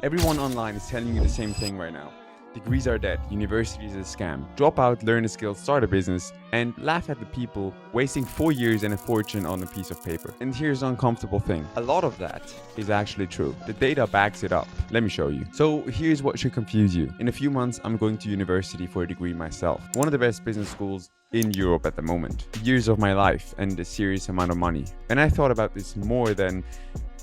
Everyone online is telling you the same thing right now. Degrees are dead, university is a scam. Drop out, learn a skill, start a business, and laugh at the people wasting 4 years and a fortune on a piece of paper. And here's the uncomfortable thing. A lot of that is actually true. The data backs it up. Let me show you. So here's what should confuse you. In a few months, I'm going to university for a degree myself. One of the best business schools in Europe at the moment. Years of my life and a serious amount of money. And I thought about this more than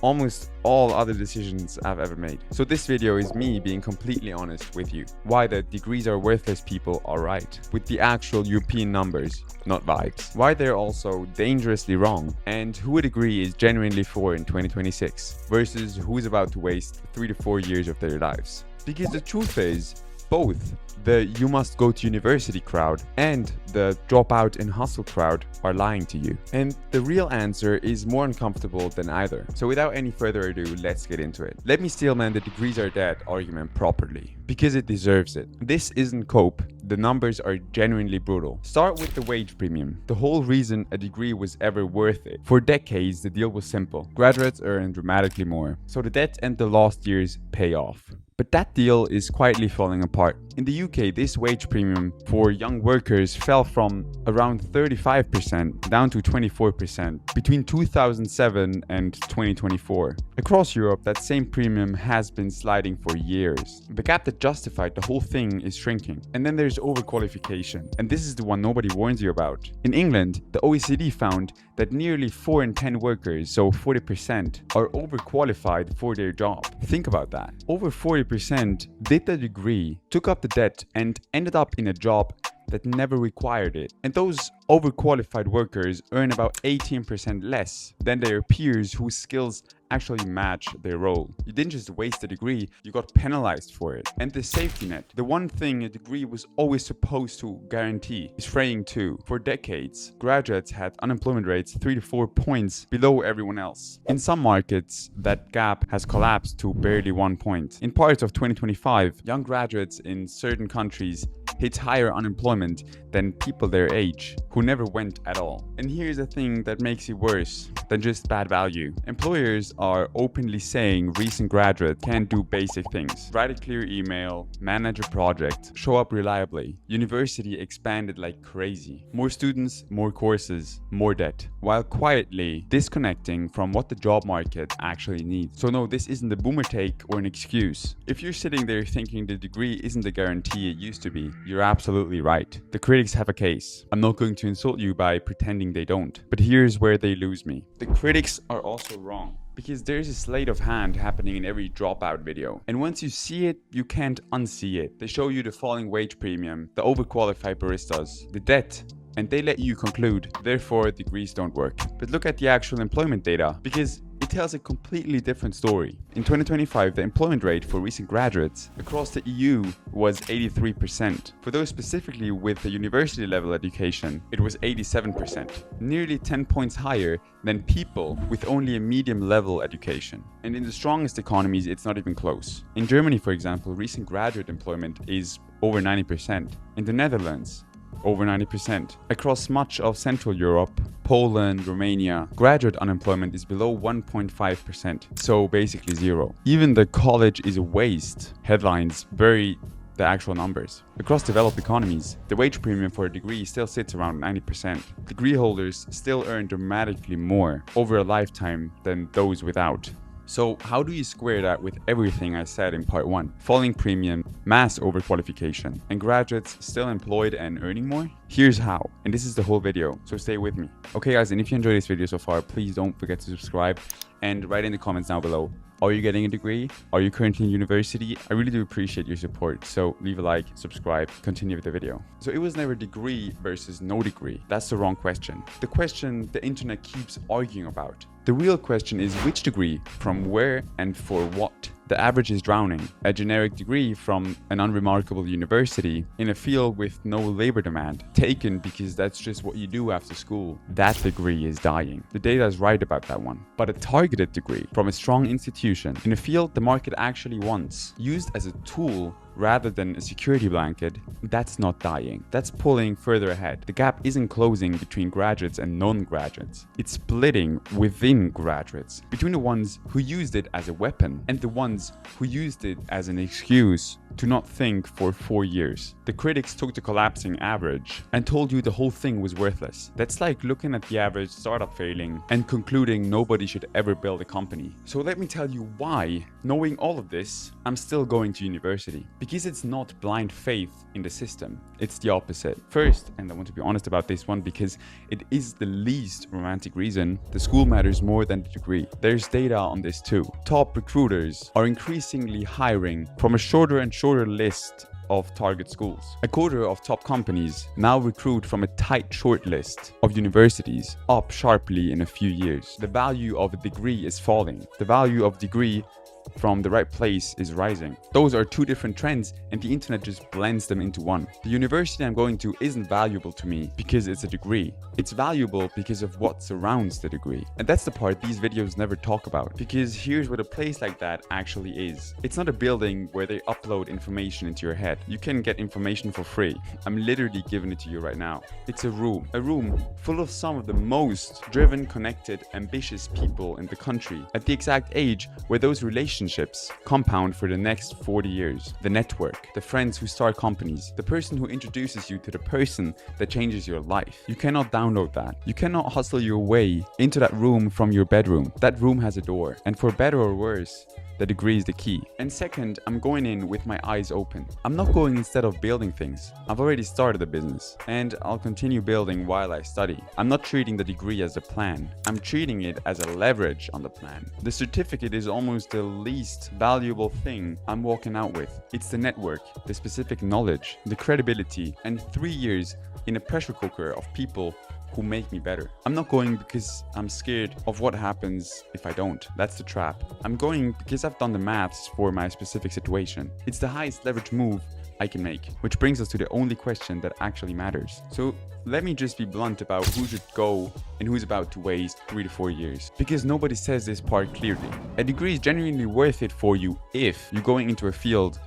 almost all other decisions I've ever made. So this video is me being completely honest with you. Why the degrees are worthless people are right, with the actual European numbers, not vibes. Why they're also dangerously wrong, and who a degree is genuinely for in 2026 versus who's about to waste 3 to 4 years of their lives. Because the truth is, both the you must go to university crowd and the drop out and hustle crowd are lying to you. And the real answer is more uncomfortable than either. So without any further ado, let's get into it. Let me steelman the degrees are dead argument properly, because it deserves it. This isn't cope. The numbers are genuinely brutal. Start with the wage premium. The whole reason a degree was ever worth it. For decades, the deal was simple. Graduates earn dramatically more, so the debt and the lost years pay off. But that deal is quietly falling apart. In the UK, this wage premium for young workers fell from around 35% down to 24% between 2007 and 2024. Across Europe, that same premium has been sliding for years. The gap that justified the whole thing is shrinking. And then there's overqualification. And this is the one nobody warns you about. In England, the OECD found that nearly 4 in 10 workers, so 40%, are overqualified for their job. Think about that. Over 40% did the degree, took up the debt, and ended up in a job that never required it. And those overqualified workers earn about 18% less than their peers whose skills actually match their role. You didn't just waste a degree, you got penalized for it. And the safety net, the one thing a degree was always supposed to guarantee, is fraying too. For decades, graduates had unemployment rates 3 to 4 points below everyone else. In some markets, that gap has collapsed to barely 1 point. In parts of 2025, young graduates in certain countries hit higher unemployment than people their age who never went at all. And here's the thing that makes it worse than just bad value. Employers are openly saying recent graduates can't do basic things. Write a clear email, manage a project, show up reliably. University expanded like crazy. More students, more courses, more debt, while quietly disconnecting from what the job market actually needs. So no, this isn't a boomer take or an excuse. If you're sitting there thinking the degree isn't the guarantee it used to be, you're absolutely right. The critics have a case. I'm not going to insult you by pretending they don't. But here's where they lose me. The critics are also wrong, because there's a sleight of hand happening in every dropout video. And once you see it, you can't unsee it. They show you the falling wage premium, the overqualified baristas, the debt, and they let you conclude, therefore degrees don't work. But look at the actual employment data, because it tells a completely different story. In 2025, the employment rate for recent graduates across the EU was 83%. For those specifically with a university level education, it was 87%, nearly 10 points higher than people with only a medium level education. And in the strongest economies, it's not even close. In Germany, for example, recent graduate employment is over 90%. In the Netherlands, over 90%. Across much of Central Europe, Poland, Romania, graduate unemployment is below 1.5%, so basically zero. Even the college is a waste headlines bury the actual numbers. Across developed economies, the wage premium for a degree still sits around 90%. Degree holders still earn dramatically more over a lifetime than those without. So how do you square that with everything I said in part 1? Falling premium, mass overqualification, and graduates still employed and earning more? Here's how, and this is the whole video, so stay with me. Okay guys, and if you enjoyed this video so far, please don't forget to subscribe and write in the comments down below. Are you getting a degree? Are you currently in university? I really do appreciate your support, so leave a like, subscribe, continue with the video. So it was never degree versus no degree. That's the wrong question. The question the internet keeps arguing about. The real question is which degree, from where, and for what? The average is drowning. A generic degree from an unremarkable university in a field with no labor demand, taken because that's just what you do after school. That degree is dying. The data is right about that one. But a targeted degree from a strong institution in a field the market actually wants, used as a tool rather than a security blanket, that's not dying. That's pulling further ahead. The gap isn't closing between graduates and non-graduates. It's splitting within graduates, between the ones who used it as a weapon and the ones who used it as an excuse to not think for 4 years. The critics took the collapsing average and told you the whole thing was worthless. That's like looking at the average startup failing and concluding nobody should ever build a company. So let me tell you why, knowing all of this, I'm still going to university. Because it's not blind faith in the system, it's the opposite. First, and I want to be honest about this one because it is the least romantic reason, the school matters more than the degree. There's data on this too. Top recruiters are increasingly hiring from a shorter and shorter list of target schools. A quarter of top companies now recruit from a tight short list of universities, up sharply in a few years. The value of a degree is falling. The value of degree from the right place is rising. Those are two different trends and the internet just blends them into one. The university I'm going to isn't valuable to me because it's a degree. It's valuable because of what surrounds the degree. And that's the part these videos never talk about, because here's what a place like that actually is. It's not a building where they upload information into your head. You can get information for free. I'm literally giving it to you right now. It's a room full of some of the most driven, connected, ambitious people in the country at the exact age where those relationships compound for the next 40 years. The network, the friends who start companies, the person who introduces you to the person that changes your life. You cannot download that. You cannot hustle your way into that room from your bedroom. That room has a door, and for better or worse, the degree is the key. And second, I'm going in with my eyes open. I'm not going instead of building things. I've already started a business and I'll continue building while I study. I'm not treating the degree as a plan. I'm treating it as a leverage on the plan. The certificate is almost the least valuable thing I'm walking out with. It's the network, the specific knowledge, the credibility, and 3 years in a pressure cooker of people who make me better. I'm not going because I'm scared of what happens if I don't. That's the trap. I'm going because I've done the maths for my specific situation. It's the highest leverage move I can make, which brings us to the only question that actually matters. So let me just be blunt about who should go and who's about to waste 3 to 4 years, because nobody says this part clearly. A degree is genuinely worth it for you if you're going into a field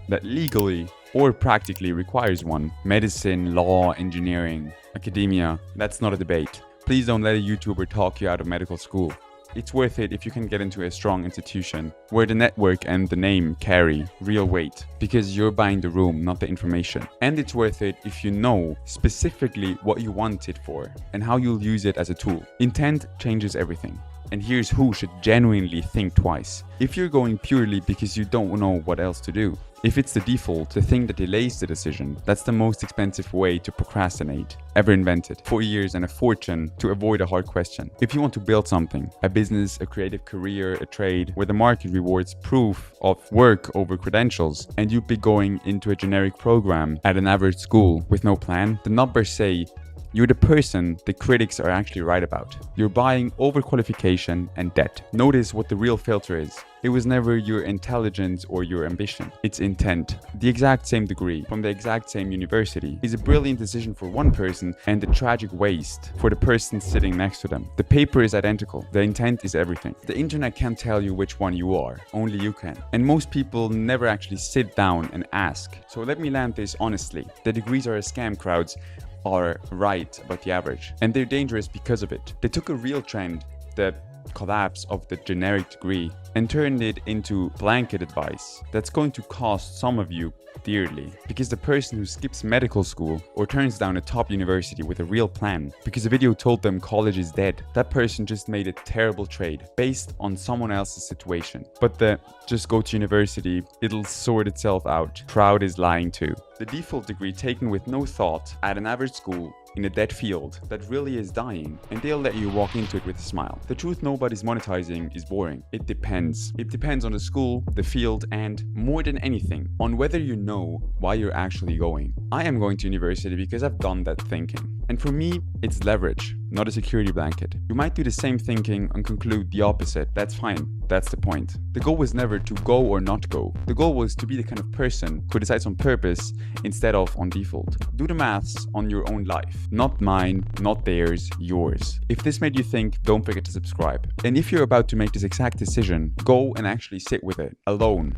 that legally or practically requires one. Medicine, law, engineering, academia, that's not a debate. Please don't let a YouTuber talk you out of medical school. It's worth it if you can get into a strong institution where the network and the name carry real weight, because you're buying the room, not the information. And it's worth it if you know specifically what you want it for and how you'll use it as a tool. Intent changes everything. And here's who should genuinely think twice. If you're going purely because you don't know what else to do, if it's the default, the thing that delays the decision, that's the most expensive way to procrastinate ever invented. 4 years and a fortune to avoid a hard question. If you want to build something, a business, a creative career, a trade, where the market rewards proof of work over credentials, and you'd be going into a generic program at an average school with no plan, the numbers say you're the person the critics are actually right about. You're buying overqualification and debt. Notice what the real filter is. It was never your intelligence or your ambition. It's intent. The exact same degree from the exact same university is a brilliant decision for one person and a tragic waste for the person sitting next to them. The paper is identical. The intent is everything. The internet can't tell you which one you are. Only you can. And most people never actually sit down and ask. So let me land this honestly. The degrees are a scam. Crowds are right about the average, and they're dangerous because of it. They took a real trend, the collapse of the generic degree, and turned it into blanket advice that's going to cost some of you dearly, because the person who skips medical school or turns down a top university with a real plan because a video told them college is dead, that person just made a terrible trade based on someone else's situation. But the just go to university, it'll sort itself out crowd is lying too. The default degree taken with no thought at an average school in a dead field that really is dying, and they'll let you walk into it with a smile. The truth nobody's monetizing is boring. It depends. It depends on the school, the field, and more than anything, on whether you know why you're actually going. I am going to university because I've done that thinking. And for me, it's leverage, not a security blanket. You might do the same thinking and conclude the opposite. That's fine. That's the point. The goal was never to go or not go. The goal was to be the kind of person who decides on purpose instead of on default. Do the maths on your own life. Not mine, not theirs, yours. If this made you think, don't forget to subscribe. And if you're about to make this exact decision, go and actually sit with it alone.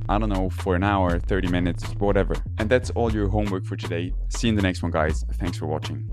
I don't know, for an hour, 30 minutes, whatever. And that's all your homework for today. See you in the next one, guys. Thanks for watching.